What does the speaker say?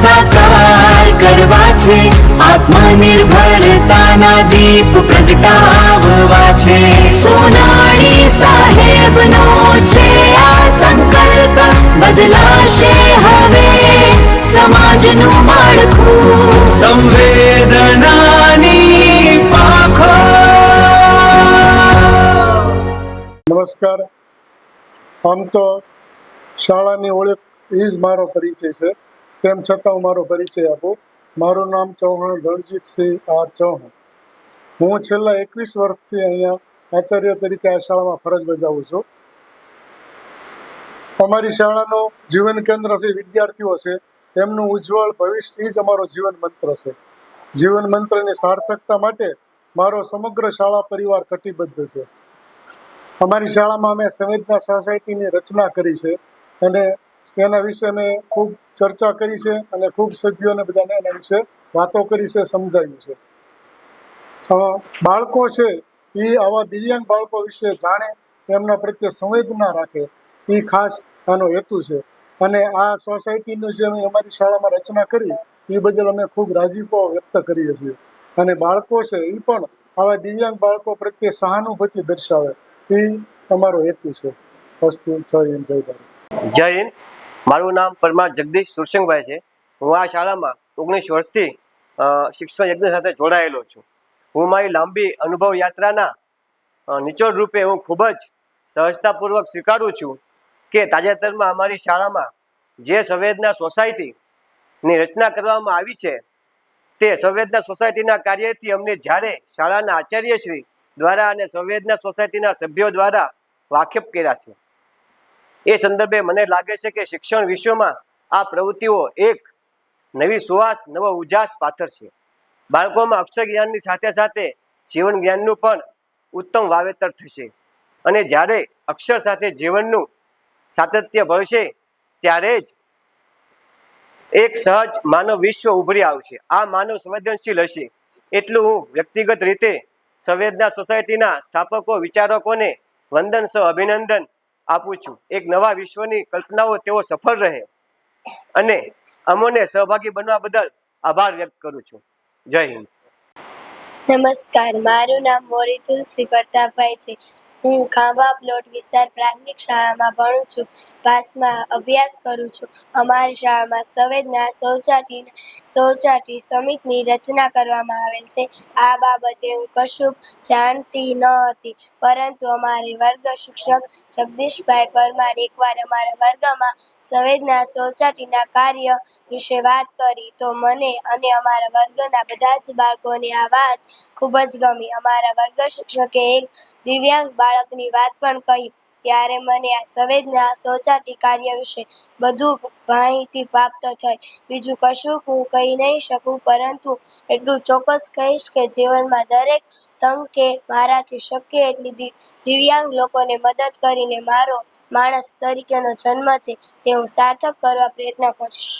સાકાર કરવા છે, આત્મનિર્ભરતાના દીપ પ્રગટાવવા છે. સોનાણી સાહેબનો છે આ સંકલ્પ, બદલાશે હવે સમાજનું માળખું. સંવેદનાની પાંખો. નમસ્કાર. આમ તો શાળાની ઓળખ એ જ મારો પરિચય છે, તેમ છતાં હું મારો પરિચય આપું. મારું નામ ચૌહાણ રણજીતસિંહ આર ચૌહાણ. હું છેલ્લા 21 વર્ષથી અહીંયા આચાર્ય તરીકે આ શાળામાં ફરજ બજાવું છું. અમારી શાળાનું જીવન કેન્દ્ર છે વિદ્યાર્થીઓ છે, તેમનું ઉજ્જવળ ભવિષ્ય એ જ અમારો જીવન મંત્ર છે. જીવન મંત્રની સાર્થકતા માટે મારો સમગ્ર શાળા પરિવાર કટિબદ્ધ છે. અમારી શાળામાં અમે સંવેદના સોસાયટીની રચના કરી છે અને એના વિશે મેં ખૂબ ચર્ચા કરી છે અને ખૂબ સભ્યોને બધાને એના વિશે વાતો કરી છે, સમજાવ્યું છે. બાળકો છે એ આવા દિવ્યાંગ બાળકો વિશે જાણે, એમના પ્રત્યે સંવેદના રાખે, એ ખાસ આનો હેતુ છે. અને આ સોસાયટીનું જે અમે અમારી શાળામાં રચના કરી એ બદલ અમે ખૂબ રાજીપો વ્યક્ત કરીએ છીએ. અને બાળકો છે એ પણ આવા દિવ્યાંગ બાળકો પ્રત્યે સહાનુભૂતિ દર્શાવે, એ તમારો હેતુ છે. વસ્તુ જય હિન્દ, જય ભારત. જય હિન્દ. મારું નામ પરમાર જગદીશ સુરસિંહભાઈ છે. હું આ શાળામાં 19 વર્ષથી શિક્ષણ યજ્ઞ સાથે જોડાયેલો છું. હું મારી લાંબી અનુભવ યાત્રાના નિચોડ રૂપે હું ખૂબ જ સહજતાપૂર્વક સ્વીકારું છું કે તાજેતરમાં અમારી શાળામાં જે સંવેદના સોસાયટીની રચના કરવામાં આવી છે, તે સંવેદના સોસાયટીના કાર્યથી અમને જ્યારે શાળાના આચાર્યશ્રી દ્વારા અને સંવેદના સોસાયટીના સભ્યો દ્વારા વાકેફ કર્યા છે, એ સંદર્ભે મને લાગે છે કે શિક્ષણ વિશ્વમાં આ પ્રવૃત્તિઓ એક નવી સુવાસ, નવો ઉજાસ પાથરશે. બાળકોમાં અક્ષર જ્ઞાનની સાથે સાથે જીવન જ્ઞાનનું પણ ઉત્તમ વાવેતર થશે. અને જ્યારે અક્ષર સાથે જીવનનું સાતત્ય ભળશે ત્યારે જ એક સહજ માનવ વિશ્વ ઉભરી આવશે. આ માનવ સંવેદનશીલ હશે. એટલું હું વ્યક્તિગત રીતે સંવેદના સોસાયટીના સ્થાપકો, વિચારકોને વંદન સહ અભિનંદન આપું છું. એક નવા વિશ્વની કલ્પનાઓ તેઓ સફળ રહે અને અમોને સહભાગી બનવા બદલ આભાર વ્યક્ત કરું છું. જય હિન્દ. નમસ્કાર. મારું નામ મોરી તુલસી પ્રતાપભાઈ છે. હું ખાંભા પ્લોટ વિસ્તાર પ્રાથમિક શાળામાં ભણું છું. પાસમાં અભ્યાસ કરું છું. અમારી શાળામાં સંવેદના સોસાયટી સમિતિની રચના કરવામાં આવેલ છે. આ બાબતે હું કશું જાણતી ન હતી, પરંતુ અમારે વર્ગ શિક્ષક જગદીશભાઈ પરમાર એકવાર અમારા વર્ગમાં સંવેદના સોસાયટીના કાર્ય વિશે વાત કરી તો મને અને અમારા વર્ગના બધા જ બાળકોને આ વાત ખૂબ જ ગમી. અમારા વર્ગ શિક્ષકે એક દિવ્યાંગ બાળકની વાત પણ કહી, ત્યારે મને આ સંવેદના સોસાયટી કાર્ય વિશે વધુ માહિતી પ્રાપ્ત થઈ. બીજું કશું હું કહી નહીં શકું, પરંતુ એટલું ચોક્કસ કહીશ કે જીવનમાં દરેક તકે મારાથી શક્ય એટલી દિવ્યાંગ લોકોને મદદ કરીને મારો માણસ તરીકેનો જન્મ છે તે હું સાર્થક કરવા પ્રયત્ન કરીશ.